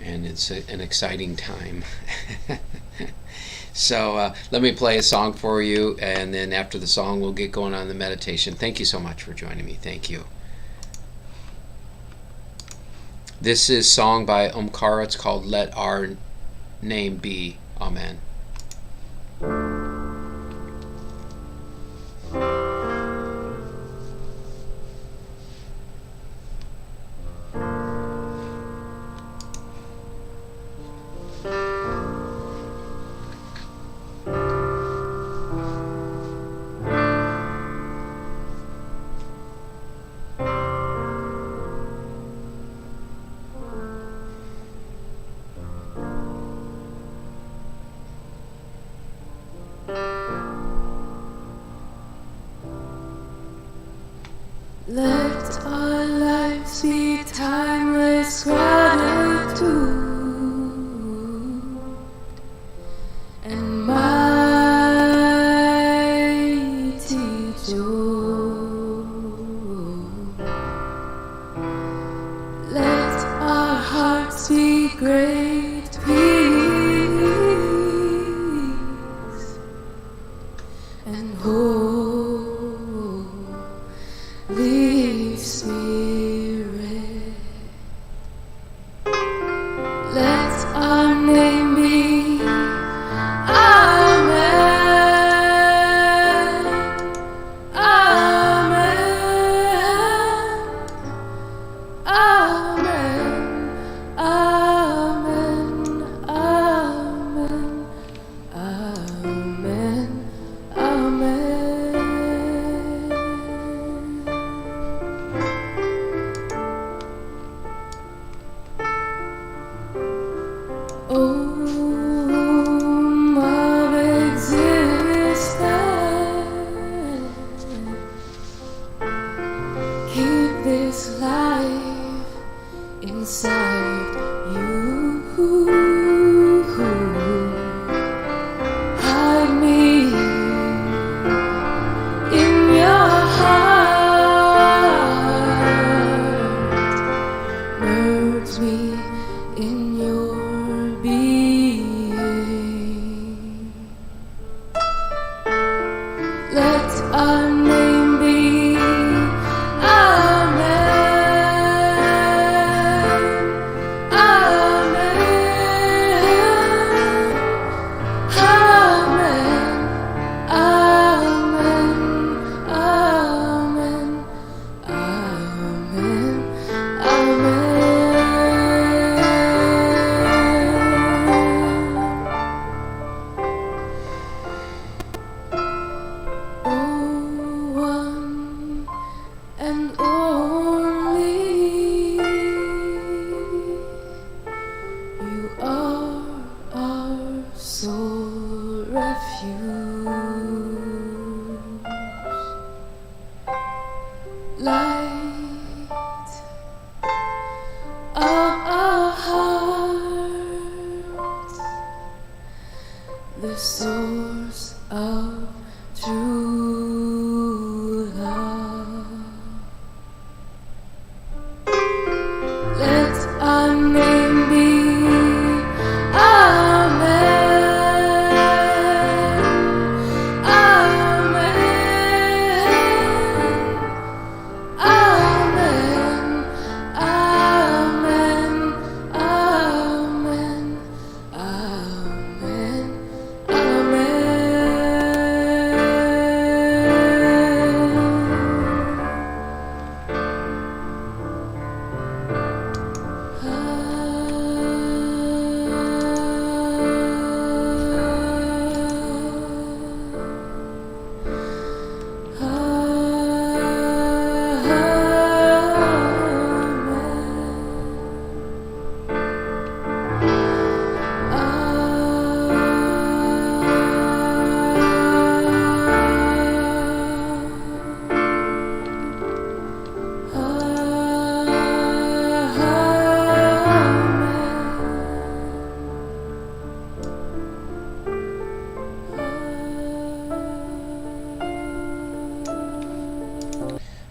and it's an exciting time. So let me play a song for you, and then after the song we'll get going on the meditation. Thank you so much for joining me. Thank you. This is a song by Omkara. It's called Let Our Name Be. Amen. Let our lives be timeless gratitude and mighty joy. Let our hearts be great peace and Holy Spirit. Let our name be Amen, Amen, Amen, Amen, Amen, Amen, Amen. Om of existence, keep this life inside you. Hide me in your heart, merge me in your being. Let our name be Amen, Amen, Amen, Amen, Amen, Amen, Amen.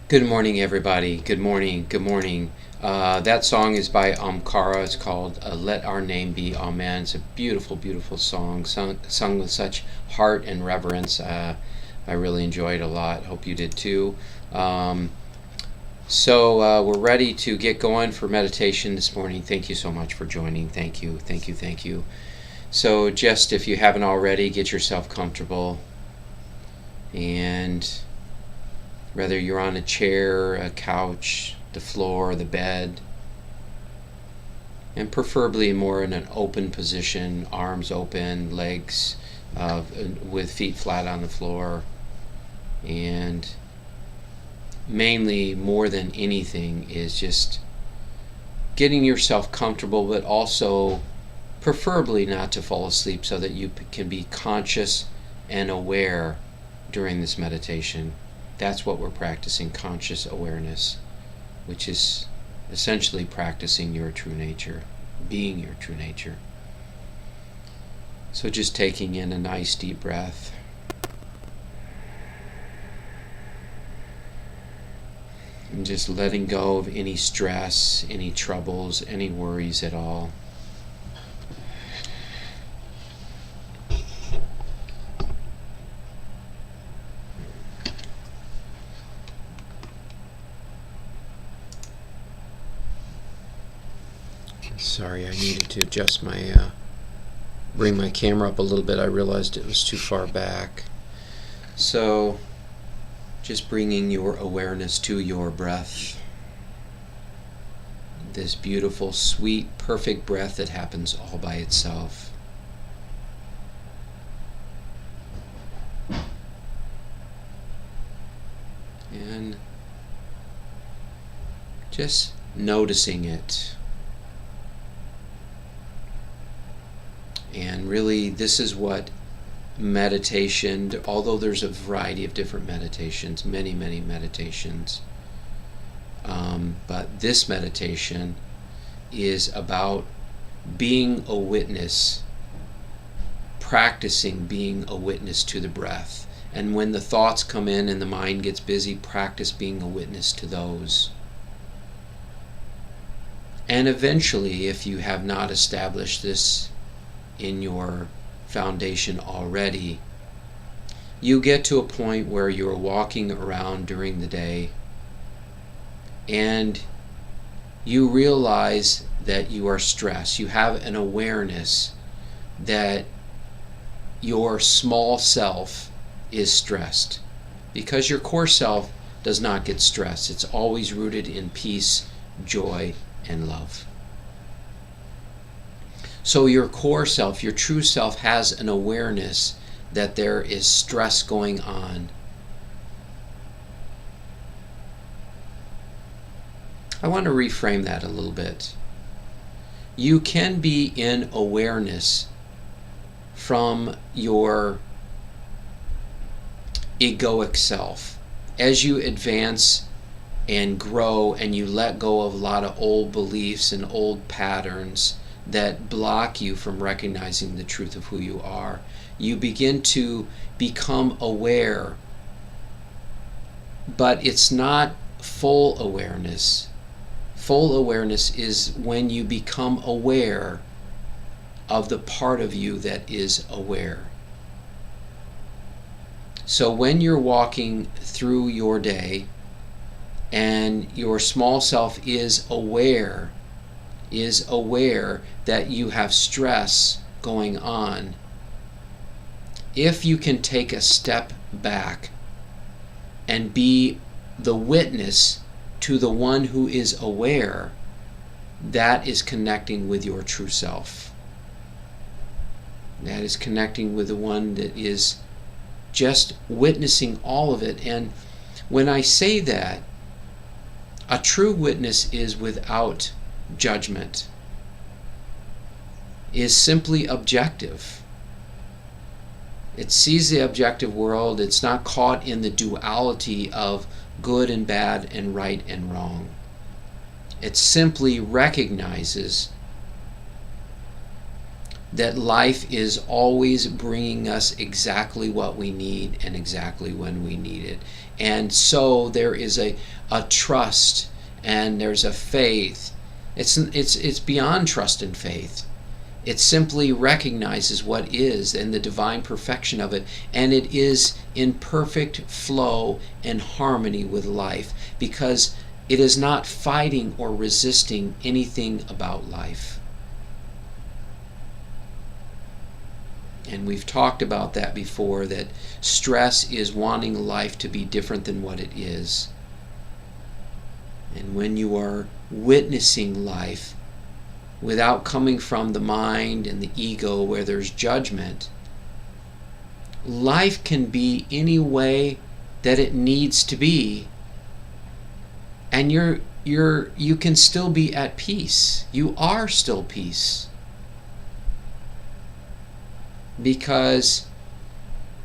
Good morning, everybody. Good morning. Good morning. That song is by Amkara. It's called Let Our Name Be Amen. It's a beautiful, beautiful song, sung with such heart and reverence. I really enjoyed it a lot. Hope you did too. So we're ready to get going for meditation this morning. Thank you so much for joining. Thank you, thank you, thank you. So just if you haven't already, get yourself comfortable. And whether you're on a chair, a couch, the floor, the bed, and preferably more in an open position, arms open, legs with feet flat on the floor. And mainly, more than anything, is just getting yourself comfortable, but also preferably not to fall asleep so that you can be conscious and aware during this meditation. That's what we're practicing, conscious awareness, which is essentially practicing your true nature, being your true nature. So just taking in a nice deep breath. And just letting go of any stress, any troubles, any worries at all. Sorry, I needed to adjust bring my camera up a little bit. I realized it was too far back. So, just bringing your awareness to your breath. This beautiful, sweet, perfect breath that happens all by itself. And just noticing it. And really, this is what meditation, although there's a variety of different meditations, many, many meditations, but this meditation is about being a witness, practicing being a witness to the breath. And when the thoughts come in and the mind gets busy, practice being a witness to those. And eventually, if you have not established this in your foundation already, you get to a point where you're walking around during the day and you realize that you are stressed. You have an awareness that your small self is stressed, because your core self does not get stressed. It's always rooted in peace, joy, and love. So your core self, your true self, has an awareness that there is stress going on. I want to reframe that a little bit. You can be in awareness from your egoic self. As you advance and grow and you let go of a lot of old beliefs and old patterns that block you from recognizing the truth of who you are, you begin to become aware. But it's not full awareness. Full awareness is when you become aware of the part of you that is aware. So when you're walking through your day and your small self is aware that you have stress going on, if you can take a step back and be the witness to the one who is aware, that is connecting with your true self. That is connecting with the one that is just witnessing all of it. And when I say that, a true witness is without judgment, is simply objective. It sees the objective world. It's not caught in the duality of good and bad and right and wrong. It simply recognizes that life is always bringing us exactly what we need and exactly when we need it. And so there is a trust and there's a faith. It's beyond trust and faith. It simply recognizes what is and the divine perfection of it, and it is in perfect flow and harmony with life because it is not fighting or resisting anything about life. And we've talked about that before, that stress is wanting life to be different than what it is. And when you are witnessing life without coming from the mind and the ego where there's judgment, life can be any way that it needs to be, and you can still be at peace. You are still peace. Because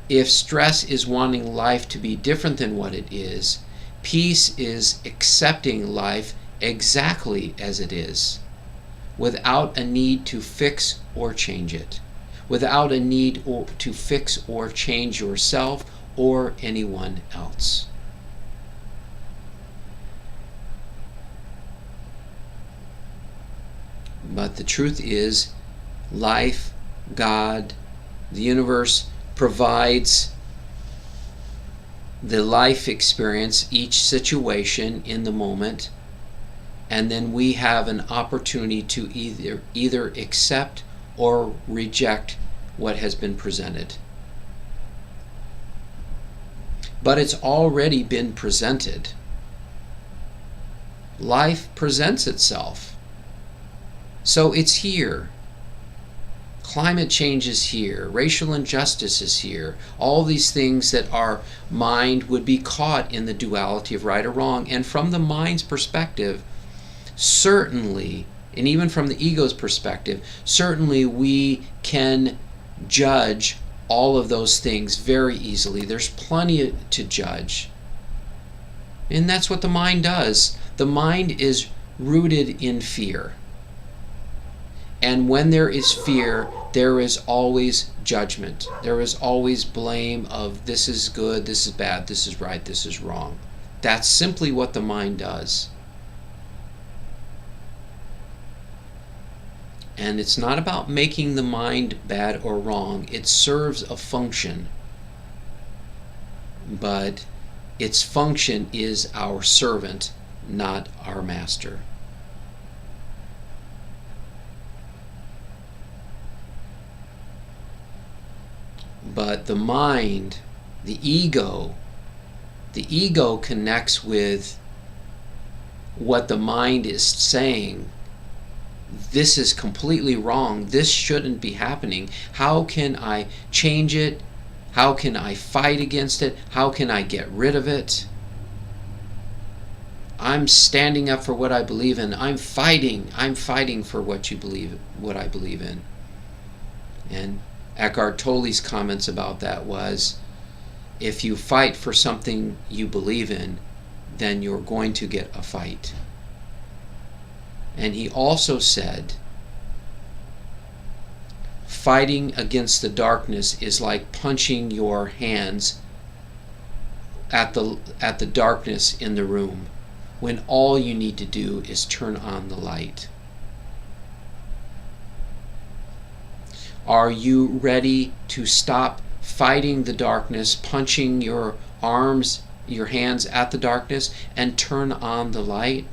if stress is wanting life to be different than what it is, peace is accepting life exactly as it is, without a need to fix or change it, without a need to fix or change yourself or anyone else. But the truth is, life, God, the universe provides the life experience, each situation in the moment, and then we have an opportunity to either accept or reject what has been presented. But it's already been presented. Life presents itself. So it's here. Climate change is here. Racial injustice is here. All these things that our mind would be caught in the duality of right or wrong. And from the mind's perspective, certainly, and even from the ego's perspective, certainly we can judge all of those things very easily. There's plenty to judge. And that's what the mind does. The mind is rooted in fear. And when there is fear, there is always judgment. There is always blame of this is good, this is bad, this is right, this is wrong. That's simply what the mind does. And it's not about making the mind bad or wrong. It serves a function. But its function is our servant, not our master. But the mind, the ego connects with what the mind is saying. This is completely wrong. This shouldn't be happening. How can I change it? How can I fight against it? How can I get rid of it? I'm standing up for what I believe in. I'm fighting for what I believe in. And Eckhart Tolle's comments about that was, if you fight for something you believe in, then you're going to get a fight. And he also said, fighting against the darkness is like punching your hands at the darkness in the room, when all you need to do is turn on the light. Are you ready to stop fighting the darkness, punching your hands at the darkness, and turn on the light?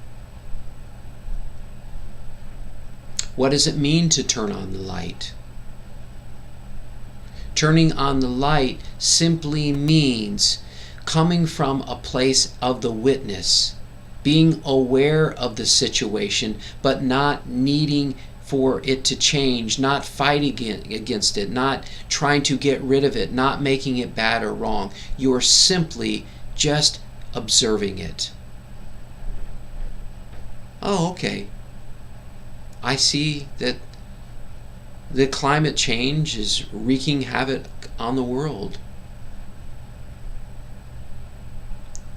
What does it mean to turn on the light? Turning on the light simply means coming from a place of the witness, being aware of the situation, but not needing for it to change, not fighting against it, not trying to get rid of it, not making it bad or wrong. You are simply just observing it. Oh, okay. I see that the climate change is wreaking havoc on the world.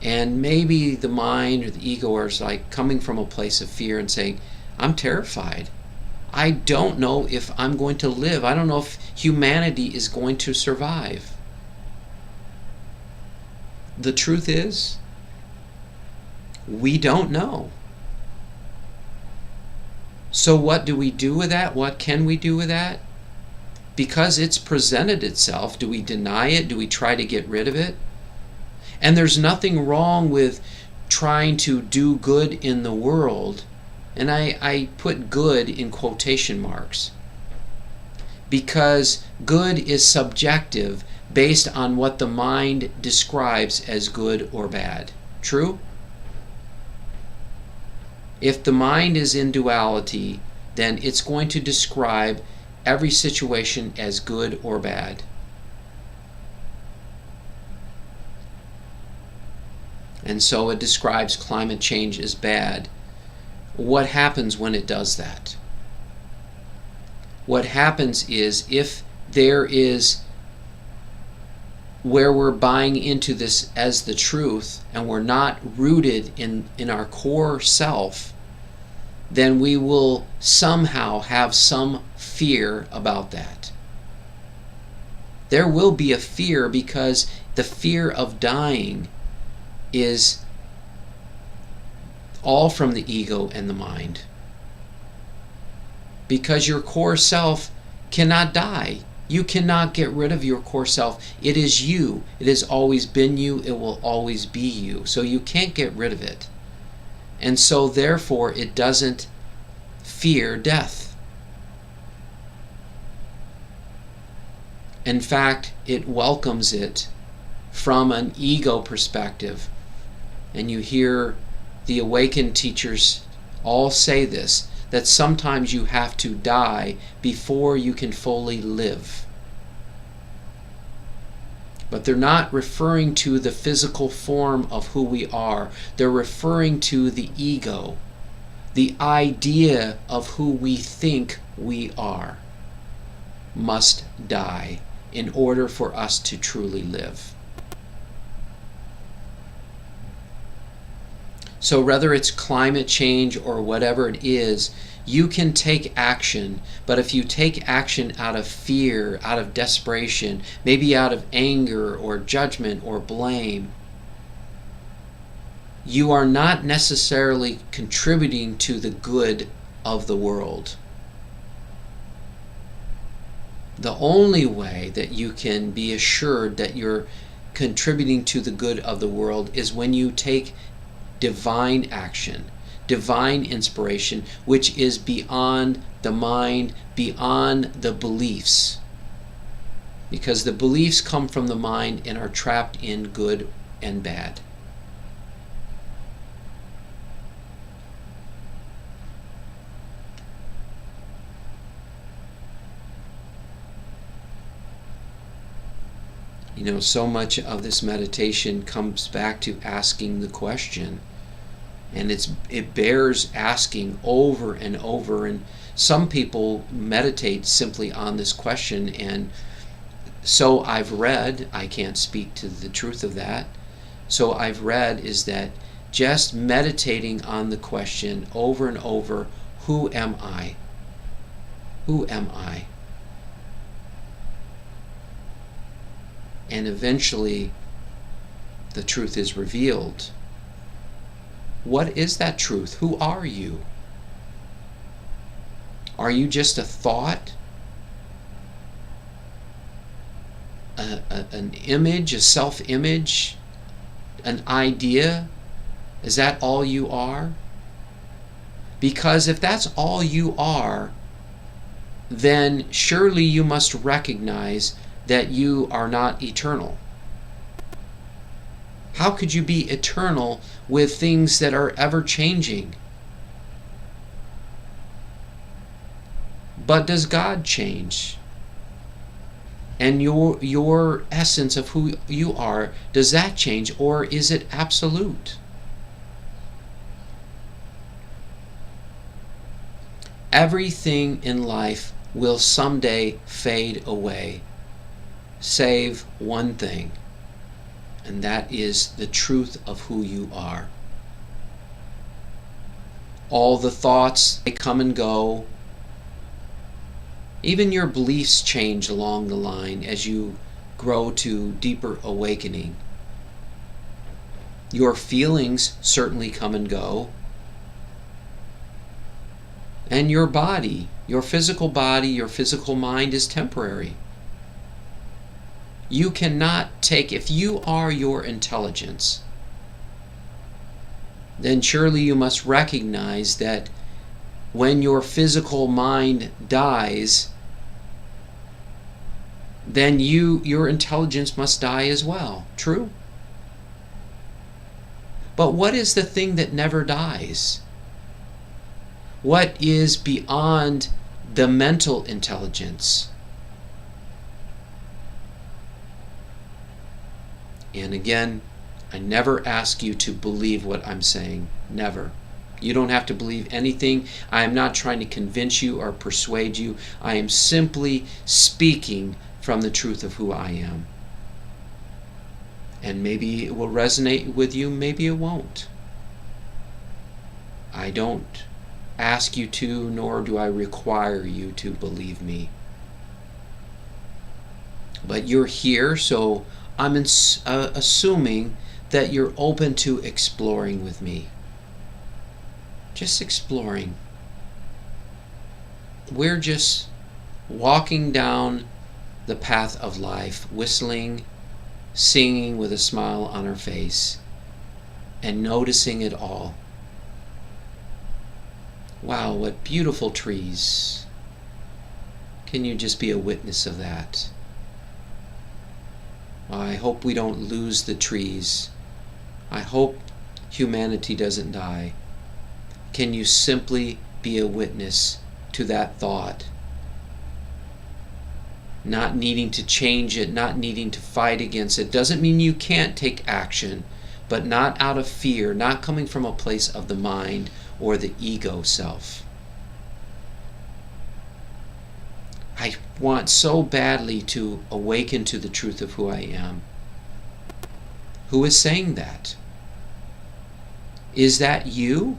And maybe the mind or the ego is like coming from a place of fear and saying, I'm terrified. I don't know if I'm going to live. I don't know if humanity is going to survive. The truth is, we don't know. So what do we do with that? What can we do with that? Because it's presented itself, do we deny it? Do we try to get rid of it? And there's nothing wrong with trying to do good in the world. And I put good in quotation marks. Because good is subjective based on what the mind describes as good or bad. True? If the mind is in duality, then it's going to describe every situation as good or bad. And so it describes climate change as bad. What happens when it does that? What happens is, if there is where we're buying into this as the truth and we're not rooted in our core self, then we will somehow have some fear about that. There will be a fear, because the fear of dying is all from the ego and the mind. Because your core self cannot die. You cannot get rid of your core self. It is you. It has always been you. It will always be you. So you can't get rid of it. And so therefore it doesn't fear death. In fact, it welcomes it from an ego perspective. And you hear the awakened teachers all say this, that sometimes you have to die before you can fully live. But they're not referring to the physical form of who we are. They're referring to the ego, the idea of who we think we are, must die in order for us to truly live. So whether it's climate change or whatever it is, you can take action, but if you take action out of fear, out of desperation, maybe out of anger or judgment or blame, you are not necessarily contributing to the good of the world. The only way that you can be assured that you're contributing to the good of the world is when you take divine action, divine inspiration, which is beyond the mind, beyond the beliefs. Because the beliefs come from the mind and are trapped in good and bad. You know, so much of this meditation comes back to asking the question. And it bears asking over and over. And some people meditate simply on this question. And so I've read, I can't speak to the truth of that. So I've read is that just meditating on the question over and over, who am I? Who am I? And eventually the truth is revealed. What is that truth? Who are you? Are you just a thought? An image, a self-image, an idea? Is that all you are? Because if that's all you are, then surely you must recognize that you are not eternal. How could you be eternal with things that are ever changing? But does God change? And your essence of who you are, does that change, or is it absolute? Everything in life will someday fade away, save one thing. And that is the truth of who you are. All the thoughts, they come and go. Even your beliefs change along the line as you grow to deeper awakening. Your feelings certainly come and go. And your body, your physical mind is temporary. You cannot take, if you are your intelligence, then surely you must recognize that when your physical mind dies, then your intelligence must die as well. True? But what is the thing that never dies? What is beyond the mental intelligence? And again, I never ask you to believe what I'm saying. Never. You don't have to believe anything. I am not trying to convince you or persuade you. I am simply speaking from the truth of who I am. And maybe it will resonate with you, maybe it won't. I don't ask you to, nor do I require you to believe me. But you're here, so I'm assuming that you're open to exploring with me. Just exploring. We're just walking down the path of life, whistling, singing with a smile on our face, and noticing it all. Wow, what beautiful trees. Can you just be a witness of that? I hope we don't lose the trees. I hope humanity doesn't die. Can you simply be a witness to that thought? Not needing to change it, not needing to fight against it. Doesn't mean you can't take action, but not out of fear, not coming from a place of the mind or the ego self. I want so badly to awaken to the truth of who I am. Who is saying that? Is that you?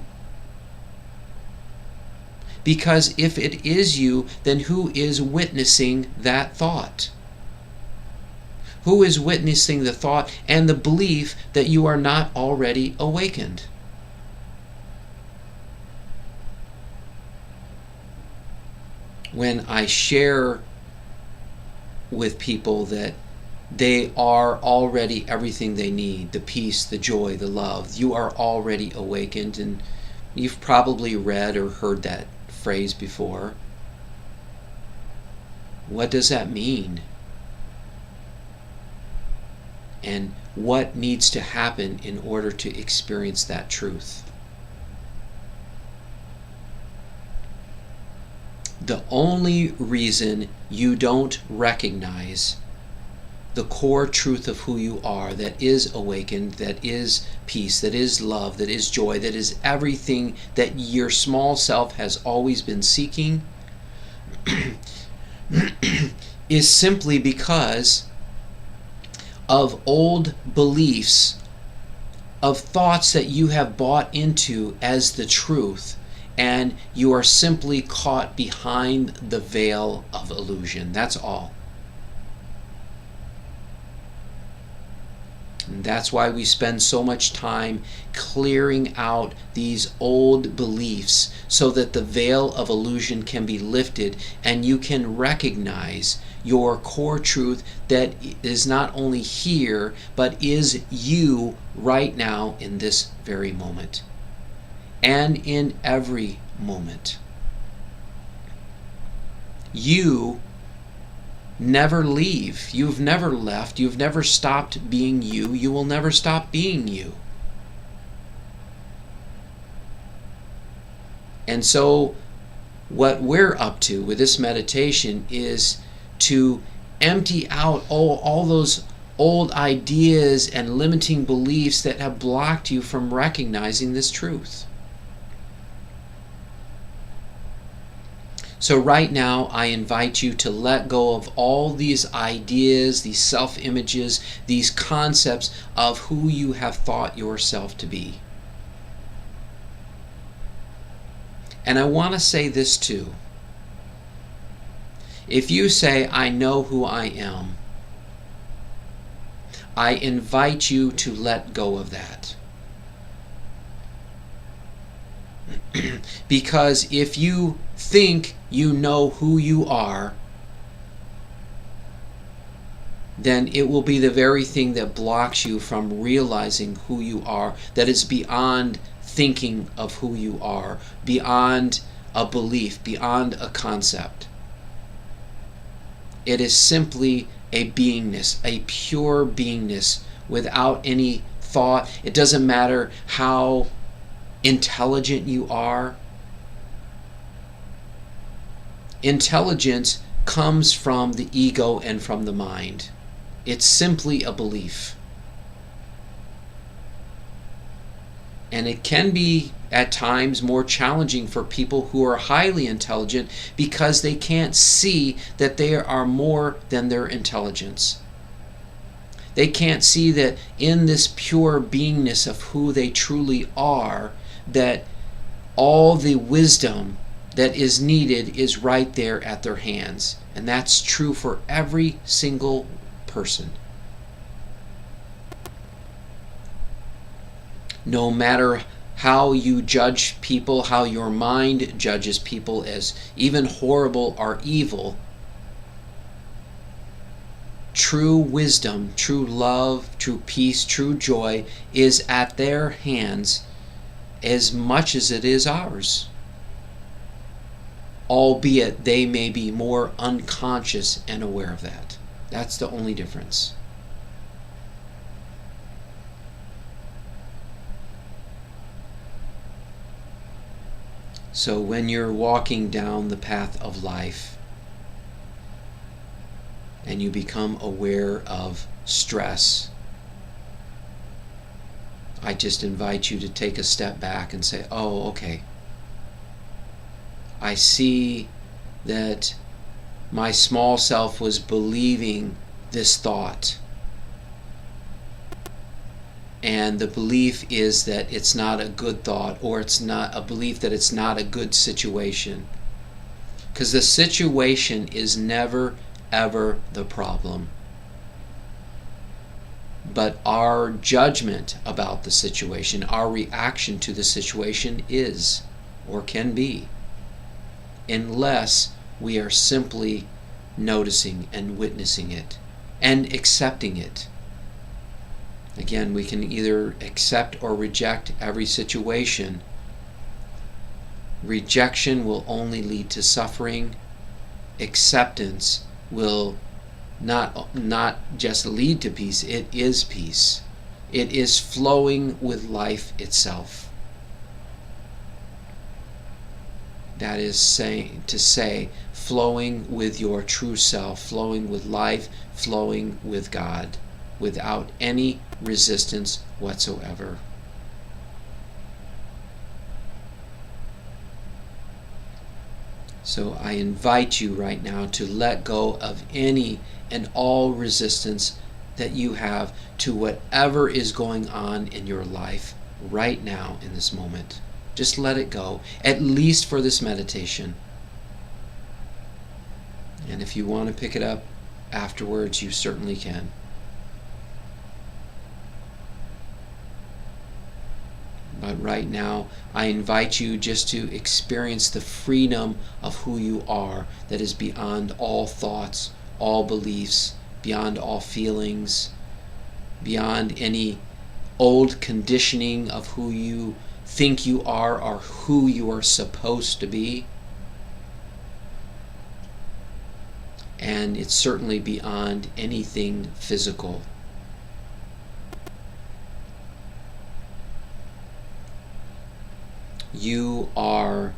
Because if it is you, then who is witnessing that thought? Who is witnessing the thought and the belief that you are not already awakened? When I share with people that they are already everything they need, the peace, the joy, the love, you are already awakened, and you've probably read or heard that phrase before. What does that mean? And what needs to happen in order to experience that truth? The only reason you don't recognize the core truth of who you are, that is awakened, that is peace, that is love, that is joy, that is everything that your small self has always been seeking, is simply because of old beliefs, of thoughts that you have bought into as the truth, and you are simply caught behind the veil of illusion. That's all. And that's why we spend so much time clearing out these old beliefs so that the veil of illusion can be lifted and you can recognize your core truth that is not only here but is you right now in this very moment and in every moment. You never leave. You've never left. You've never stopped being you. You will never stop being you. And so what we're up to with this meditation is to empty out all those old ideas and limiting beliefs that have blocked you from recognizing this truth. So right now, I invite you to let go of all these ideas, these self-images, these concepts of who you have thought yourself to be. And I want to say this too. If you say, I know who I am, I invite you to let go of that. Because if you think you know who you are, then it will be the very thing that blocks you from realizing who you are, that is beyond thinking of who you are, beyond a belief, beyond a concept. It is simply a beingness, a pure beingness without any thought. It doesn't matter how intelligent you are. Intelligence comes from the ego and from the mind. It's simply a belief. And it can be at times more challenging for people who are highly intelligent because they can't see that they are more than their intelligence. They can't see that in this pure beingness of who they truly are, that all the wisdom that is needed is right there at their hands. And that's true for every single person. No matter how you judge people, how your mind judges people as even horrible or evil, true wisdom, true love, true peace, true joy is at their hands as much as it is ours. Albeit they may be more unconscious and aware of that. That's the only difference. So when you're walking down the path of life and you become aware of stress, I just invite you to take a step back and say, oh, okay. I see that my small self was believing this thought. And the belief is that it's not a good thought, or it's not a belief that it's not a good situation. Because the situation is never, ever the problem. But our judgment about the situation, our reaction to the situation is, or can be, unless we are simply noticing and witnessing it and accepting it. Again, we can either accept or reject every situation. Rejection will only lead to suffering. Acceptance will not just lead to peace, it is peace. It is flowing with life itself. That is to say, flowing with your true self, flowing with life, flowing with God, without any resistance whatsoever. So I invite you right now to let go of any and all resistance that you have to whatever is going on in your life right now in this moment. Just let it go, at least for this meditation. And if you want to pick it up afterwards, you certainly can. But right now, I invite you just to experience the freedom of who you are that is beyond all thoughts, all beliefs, beyond all feelings, beyond any old conditioning of who you think you are or who you are supposed to be. And it's certainly beyond anything physical. You are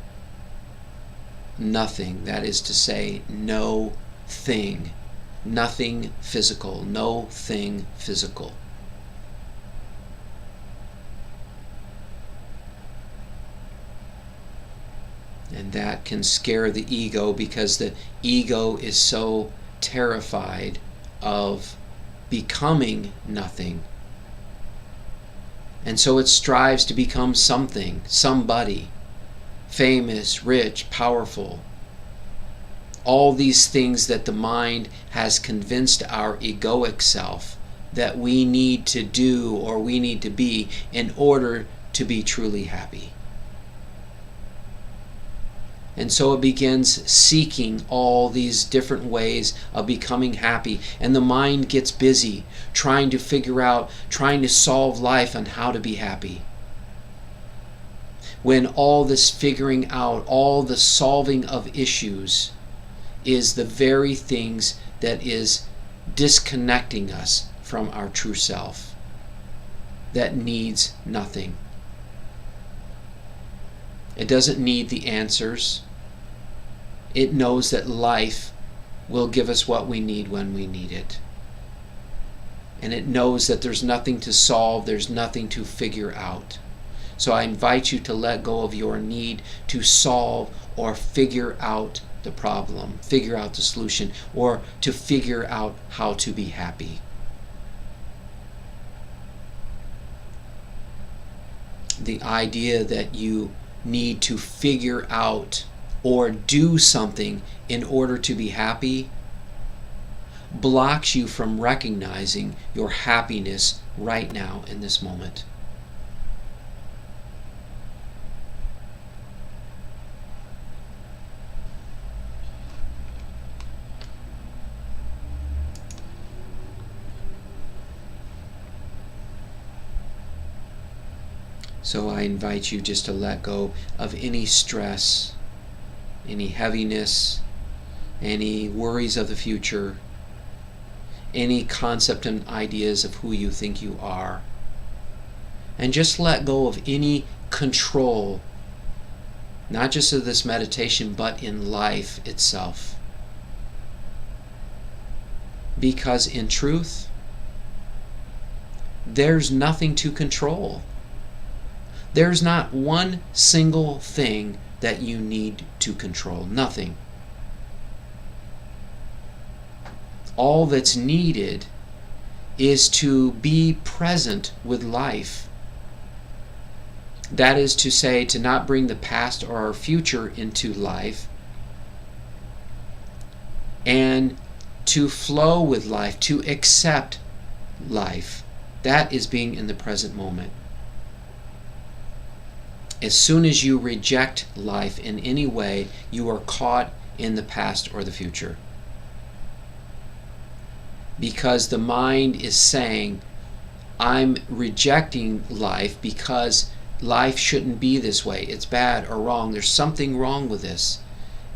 nothing. That is to say, no thing. Nothing physical. No thing physical. And that can scare the ego, because the ego is so terrified of becoming nothing. And so it strives to become something, somebody, famous, rich, powerful. all these things that the mind has convinced our egoic self that we need to do or we need to be in order to be truly happy. And so it begins seeking all these different ways of becoming happy. And the mind gets busy trying to figure out, trying to solve life on how to be happy. When all this figuring out, all the solving of issues is the very things that is disconnecting us from our true self that needs nothing. It doesn't need the answers. It knows that life will give us what we need when we need it. And it knows that there's nothing to solve, there's nothing to figure out. So I invite you to let go of your need to solve or figure out the problem, figure out the solution, or to figure out how to be happy. The idea that you need to figure out or do something in order to be happy blocks you from recognizing your happiness right now in this moment. So I invite you just to let go of any stress, any heaviness, any worries of the future, any concept and ideas of who you think you are. And just let go of any control, not just of this meditation, but in life itself. Because in truth, there's nothing to control. There's not one single thing that you need to control. Nothing. All that's needed is to be present with life. That is to say, to not bring the past or our future into life, and to flow with life, to accept life. That is being in the present moment. As soon as you reject life in any way, you are caught in the past or the future. Because the mind is saying, I'm rejecting life because life shouldn't be this way. It's bad or wrong. There's something wrong with this.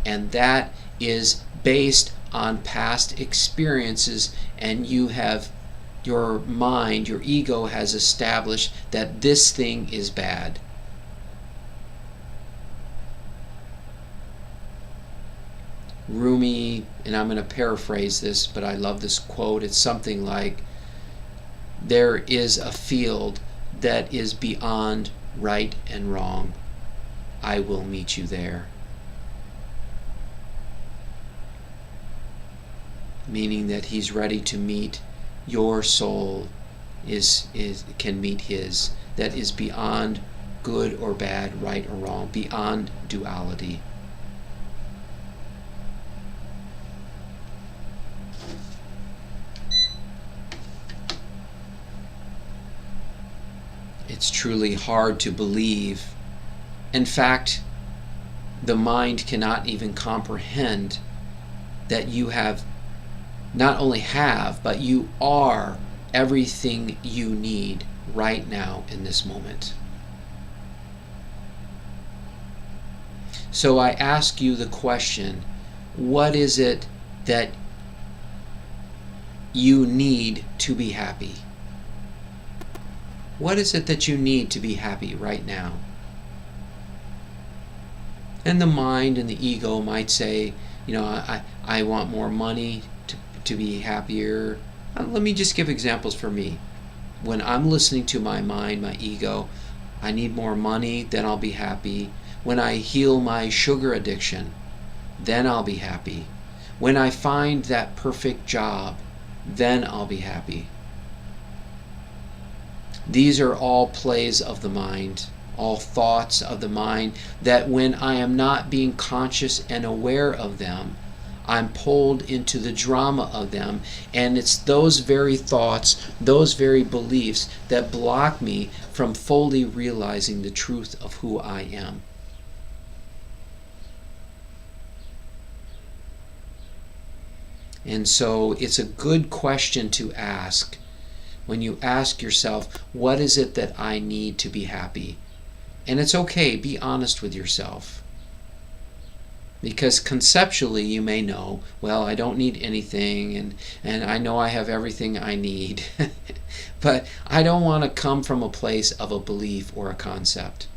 And that is based on past experiences, and your mind, your ego has established that this thing is bad. Rumi, and I'm going to paraphrase this, but I love this quote. It's something like, there is a field that is beyond right and wrong. I will meet you there. Meaning that he's ready to meet your soul, can meet his, that is beyond good or bad, right or wrong, beyond duality. It's truly hard to believe. In fact, the mind cannot even comprehend that you have, not only have, but you are everything you need right now in this moment. So I ask you the question, what is it that you need to be happy? What is it that you need to be happy right now? And the mind and the ego might say, I want more money to be happier. Let me just give examples for me. When I'm listening to my mind, my ego, I need more money, then I'll be happy. When I heal my sugar addiction, then I'll be happy. When I find that perfect job, then I'll be happy. These are all plays of the mind, all thoughts of the mind, that when I am not being conscious and aware of them, I'm pulled into the drama of them, and it's those very thoughts, those very beliefs that block me from fully realizing the truth of who I am. And so it's a good question to ask when you ask yourself, what is it that I need to be happy? And it's okay, be honest with yourself. Because conceptually you may know, well, I don't need anything, and I know I have everything I need. But I don't want to come from a place of a belief or a concept.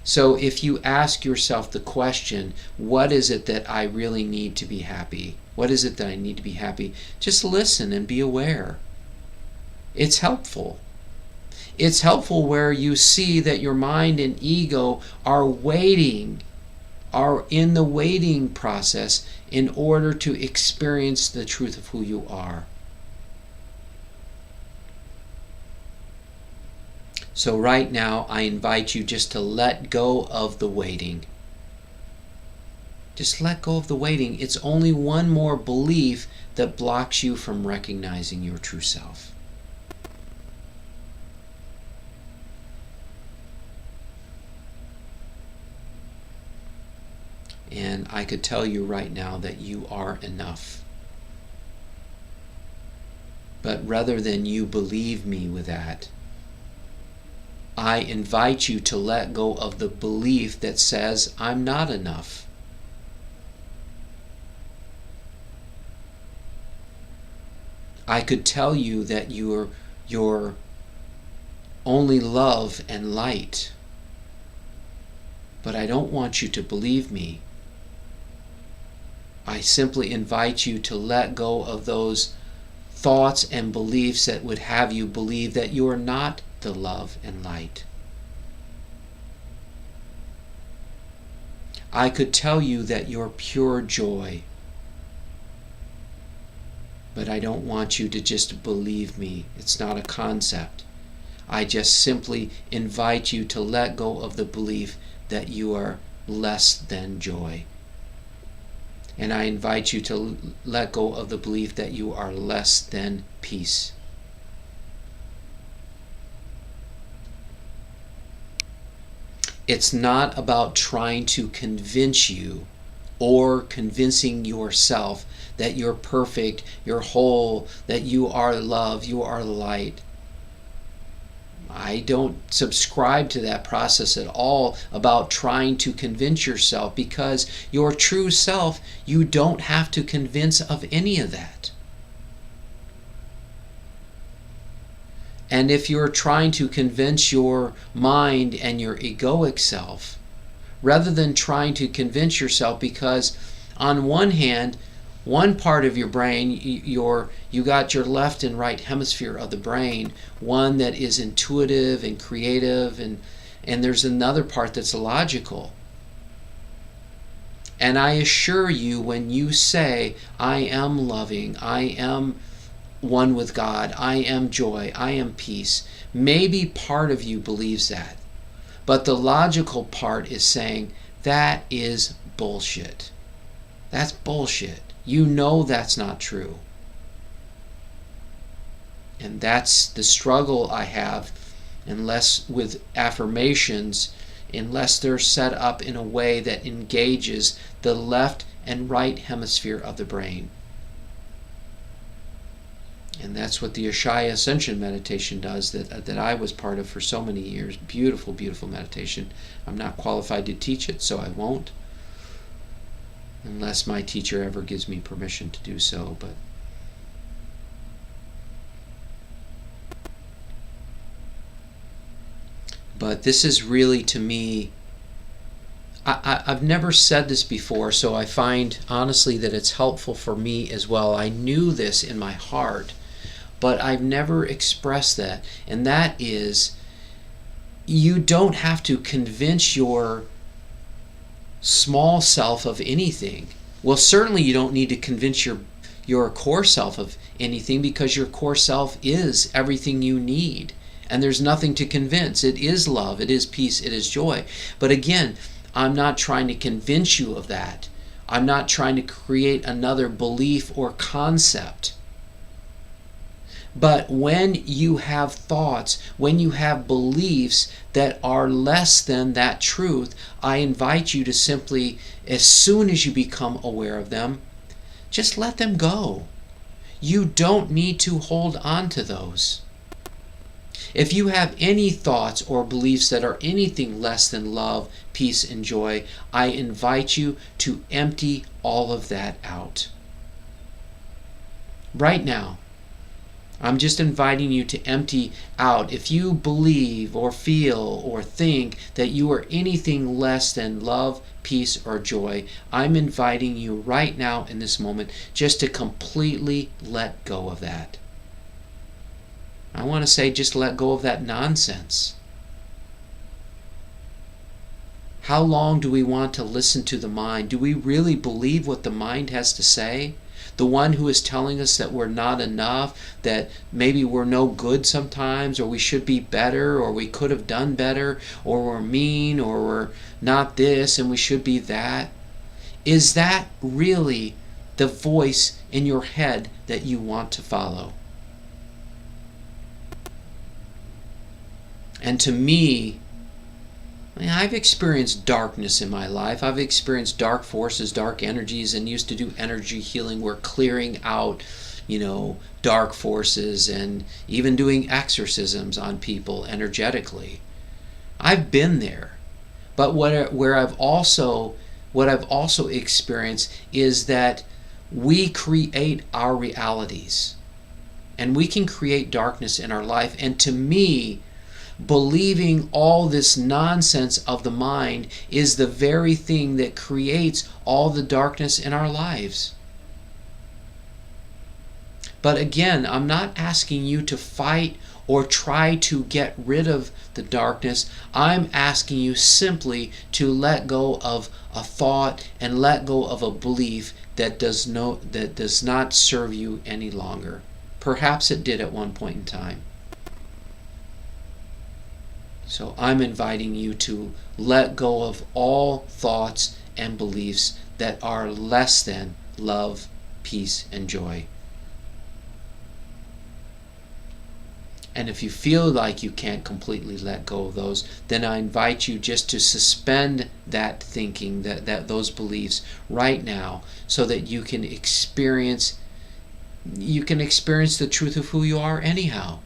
So if you ask yourself the question, what is it that I really need to be happy? What is it that I need to be happy? Just listen and be aware. It's helpful. It's helpful where you see that your mind and ego are in the waiting process in order to experience the truth of who you are. So right now, I invite you just to let go of the waiting. Just let go of the waiting. It's only one more belief that blocks you from recognizing your true self. And I could tell you right now that you are enough. But rather than you believe me with that, I invite you to let go of the belief that says I'm not enough. I could tell you that you're only love and light, but I don't want you to believe me. I simply invite you to let go of those thoughts and beliefs that would have you believe that you are not the love and light. I could tell you that you're pure joy, but I don't want you to just believe me. It's not a concept. I just simply invite you to let go of the belief that you are less than joy. And I invite you to let go of the belief that you are less than peace. It's not about trying to convince you or convincing yourself that you're perfect, you're whole, that you are love, you are light. I don't subscribe to that process at all about trying to convince yourself, because your true self, you don't have to convince of any of that. And if you're trying to convince your mind and your egoic self, rather than trying to convince yourself, because on one hand, one part of your brain, you got your left and right hemisphere of the brain, one that is intuitive and creative, and there's another part that's logical. And I assure you, when you say, I am loving, I am one with God, I am joy, I am peace, maybe part of you believes that. But the logical part is saying, that is bullshit. That's bullshit. You know that's not true. And that's the struggle I have, unless with affirmations, unless they're set up in a way that engages the left and right hemisphere of the brain. And that's what the Ashaya Ascension meditation does, that I was part of for so many years. Beautiful, beautiful meditation. I'm not qualified to teach it, so I won't, unless my teacher ever gives me permission to do so. But this is really, to me, I've never said this before, so I find honestly that it's helpful for me as well. I knew this in my heart, but I've never expressed that. And that is, you don't have to convince your small self of anything. Well, certainly you don't need to convince your core self of anything, because your core self is everything you need. And there's nothing to convince. It is love, it is peace, it is joy. But again, I'm not trying to convince you of that. I'm not trying to create another belief or concept. But when you have thoughts, when you have beliefs that are less than that truth, I invite you to simply, as soon as you become aware of them, just let them go. You don't need to hold on to those. If you have any thoughts or beliefs that are anything less than love, peace, and joy, I invite you to empty all of that out. Right now, I'm just inviting you to empty out. If you believe or feel or think that you are anything less than love, peace, or joy, I'm inviting you right now in this moment just to completely let go of that. I want to say just let go of that nonsense. How long do we want to listen to the mind? Do we really believe what the mind has to say? The one who is telling us that we're not enough, that maybe we're no good sometimes, or we should be better, or we could have done better, or we're mean, or we're not this and we should be that. Is that really the voice in your head that you want to follow? And to me, I've experienced darkness in my life. I've experienced dark forces, dark energies, and used to do energy healing. We're clearing out, dark forces and even doing exorcisms on people energetically. I've been there. But what I've also experienced is that we create our realities. And we can create darkness in our life. And to me, believing all this nonsense of the mind is the very thing that creates all the darkness in our lives. But again, I'm not asking you to fight or try to get rid of the darkness. I'm asking you simply to let go of a thought and let go of a belief that does not serve you any longer. Perhaps it did at one point in time. So I'm inviting you to let go of all thoughts and beliefs that are less than love, peace, and joy. And if you feel like you can't completely let go of those, then I invite you just to suspend that thinking, that those beliefs right now, so that you can experience the truth of who you are anyhow.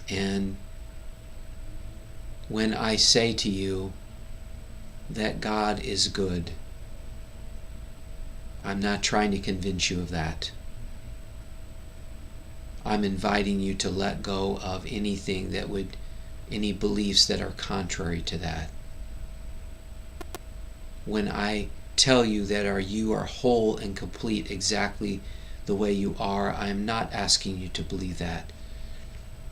And when I say to you that God is good, I'm not trying to convince you of that. I'm inviting you to let go of any beliefs that are contrary to that. When I tell you that you are whole and complete exactly the way you are, I am not asking you to believe that.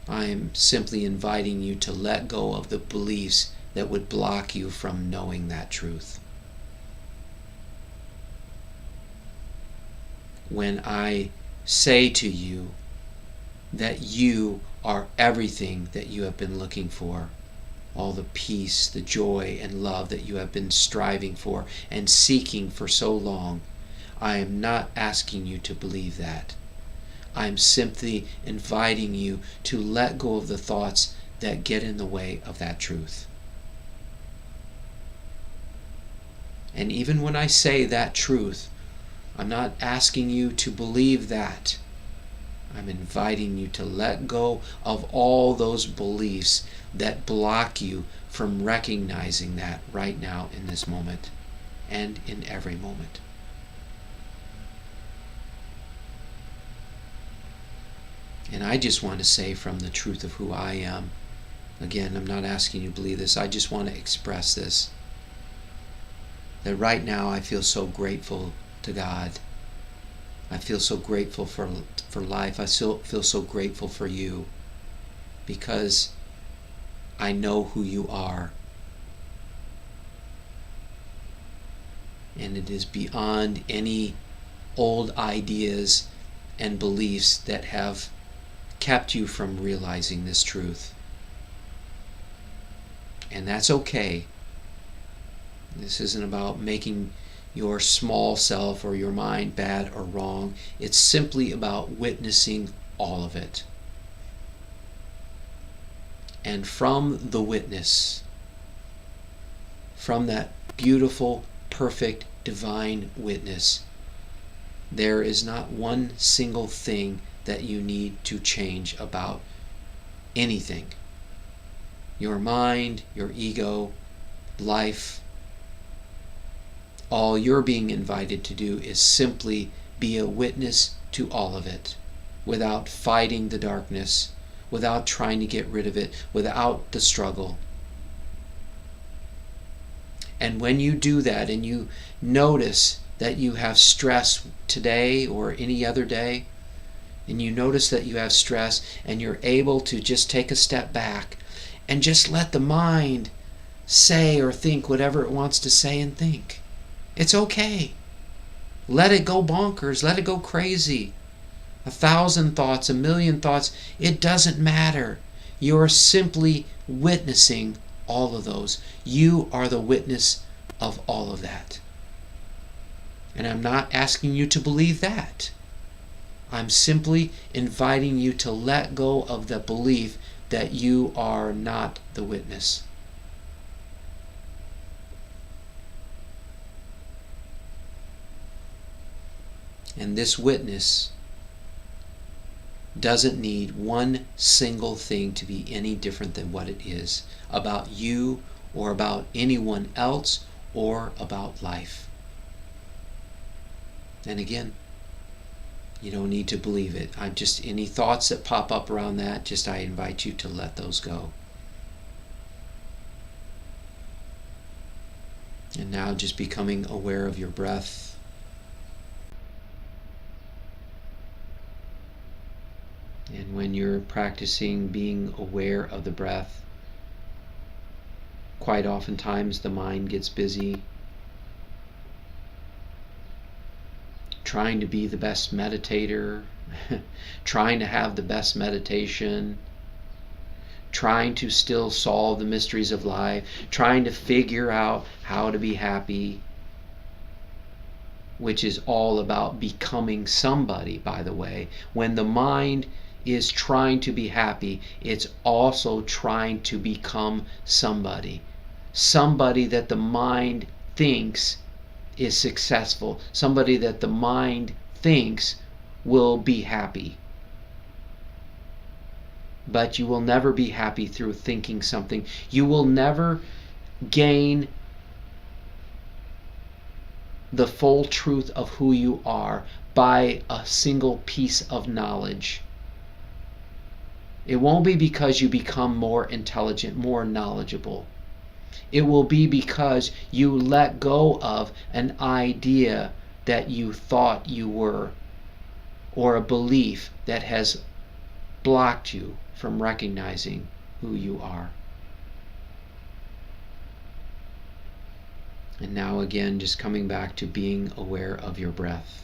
I am simply inviting you to let go of the beliefs that would block you from knowing that truth. When I say to you that you are everything that you have been looking for, all the peace, the joy, and love that you have been striving for and seeking for so long, I am not asking you to believe that. I'm simply inviting you to let go of the thoughts that get in the way of that truth. And even when I say that truth, I'm not asking you to believe that. I'm inviting you to let go of all those beliefs that block you from recognizing that right now in this moment and in every moment. And I just want to say from the truth of who I am, again, I'm not asking you to believe this, I just want to express this, that right now I feel so grateful to God. I feel so grateful for life. I still feel so grateful for you, because I know who you are. And it is beyond any old ideas and beliefs that have kept you from realizing this truth. And that's okay. This isn't about making your small self or your mind bad or wrong. It's simply about witnessing all of it. And from the witness, from that beautiful, perfect, divine witness, there is not one single thing that you need to change about anything. Your mind, your ego, life, all you're being invited to do is simply be a witness to all of it, without fighting the darkness, without trying to get rid of it, without the struggle. And when you do that and you notice that you have stress today or any other day, and you notice that you have stress and you're able to just take a step back and just let the mind say or think whatever it wants to say and think. It's okay. Let it go bonkers. Let it go crazy. 1,000 thoughts, 1,000,000 thoughts. It doesn't matter. You're simply witnessing all of those. You are the witness of all of that. And I'm not asking you to believe that. I'm simply inviting you to let go of the belief that you are not the witness. And this witness doesn't need one single thing to be any different than what it is about you or about anyone else or about life. And again, you don't need to believe it. I'm just, any thoughts that pop up around that, just I invite you to let those go. And now just becoming aware of your breath. And when you're practicing being aware of the breath, quite oftentimes the mind gets busy trying to be the best meditator, trying to have the best meditation, trying to still solve the mysteries of life, trying to figure out how to be happy, which is all about becoming somebody, by the way. When the mind is trying to be happy, it's also trying to become somebody. Somebody that the mind thinks is successful. Somebody that the mind thinks will be happy. But you will never be happy through thinking something. You will never gain the full truth of who you are by a single piece of knowledge. It won't be because you become more intelligent, more knowledgeable. It will be because you let go of an idea that you thought you were, or a belief that has blocked you from recognizing who you are. And now again, just coming back to being aware of your breath.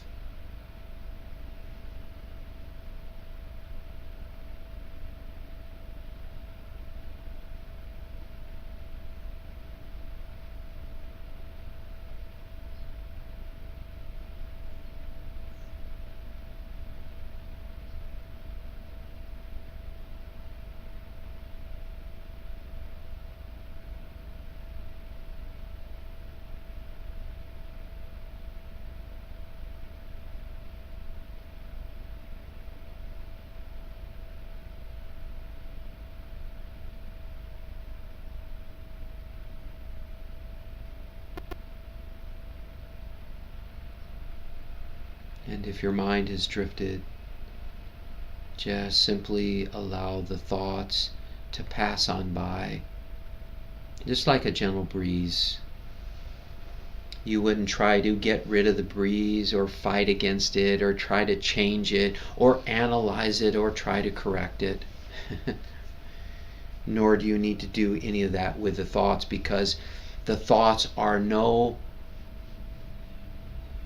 And if your mind has drifted, just simply allow the thoughts to pass on by, just like a gentle breeze. You wouldn't try to get rid of the breeze or fight against it or try to change it or analyze it or try to correct it. Nor do you need to do any of that with the thoughts, because the thoughts are no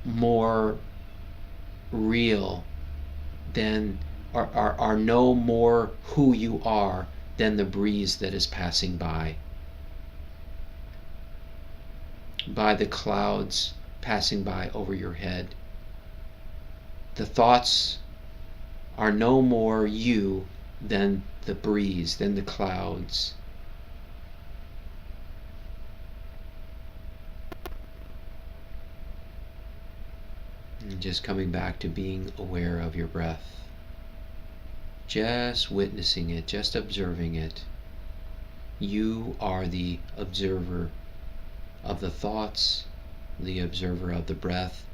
more real than are no more who you are than the breeze that is passing by the clouds passing by over your head. The thoughts are no more you than the breeze, than the clouds. And just coming back to being aware of your breath. Just witnessing it, just observing it. You are the observer of the thoughts, the observer of the breath,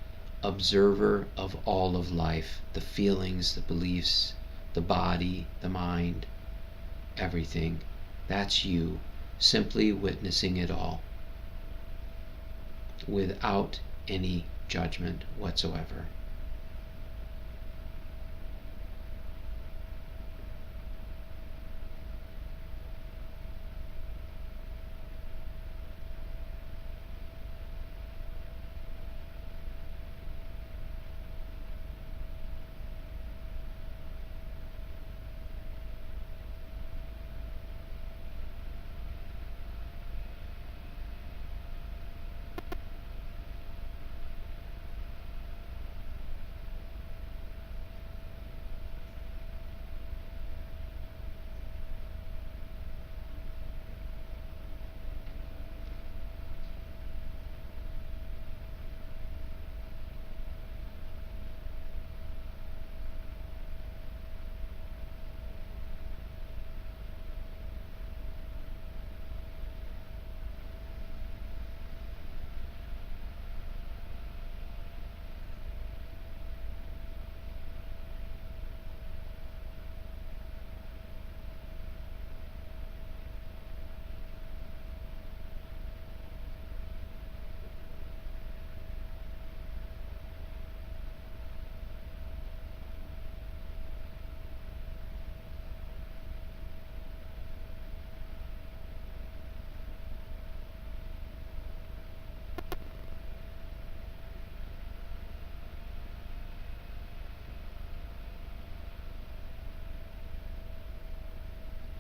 observer of all of life, the feelings, the beliefs, the body, the mind, everything. That's you, simply witnessing it all without any judgment whatsoever.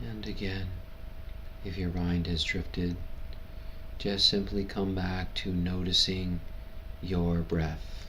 And again, if your mind has drifted, just simply come back to noticing your breath.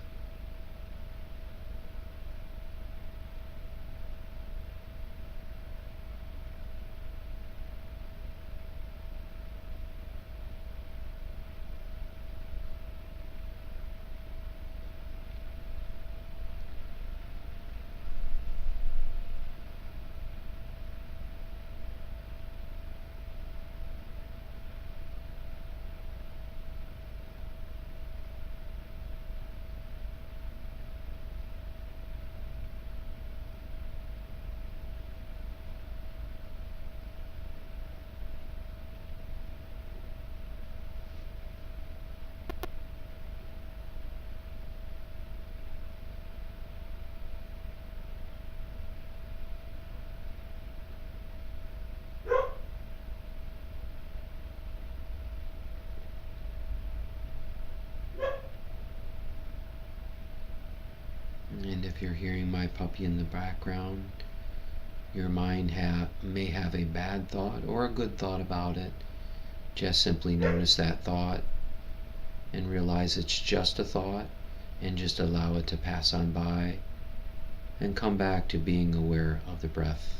And if you're hearing my puppy in the background, your mind may have a bad thought or a good thought about it. Just simply notice that thought and realize it's just a thought, and just allow it to pass on by and come back to being aware of the breath.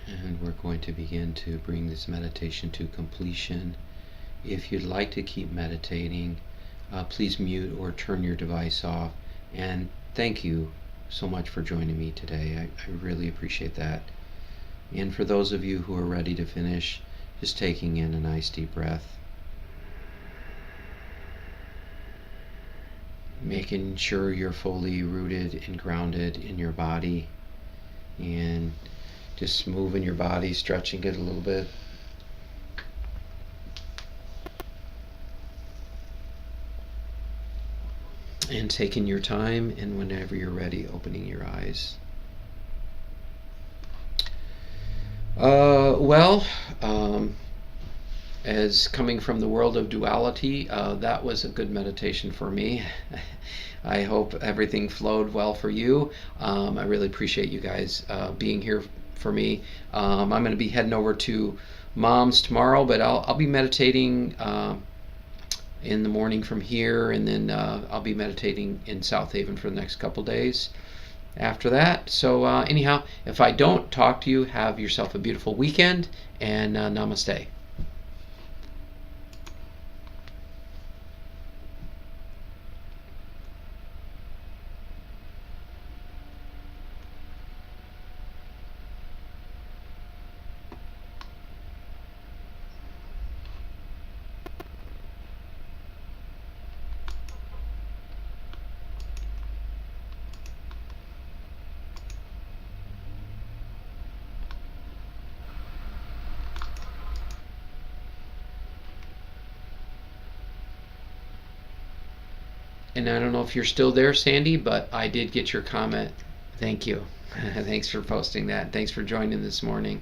And we're going to begin to bring this meditation to completion. If you'd like to keep meditating, please mute or turn your device off. And thank you so much for joining me today. I really appreciate that. And for those of you who are ready to finish, just taking in a nice deep breath. Making sure you're fully rooted and grounded in your body. And just moving your body, stretching it a little bit. And taking your time, and whenever you're ready, opening your eyes. Well, as coming from the world of duality, that was a good meditation for me. I hope everything flowed well for you. I really appreciate you guys being here for me. I'm going to be heading over to Mom's tomorrow, but I'll be meditating in the morning from here, and then I'll be meditating in South Haven for the next couple days after that. So anyhow, if I don't talk to you, have yourself a beautiful weekend, and namaste. And I don't know if you're still there, Sandy, but I did get your comment. Thank you. Thanks for posting that. Thanks for joining this morning.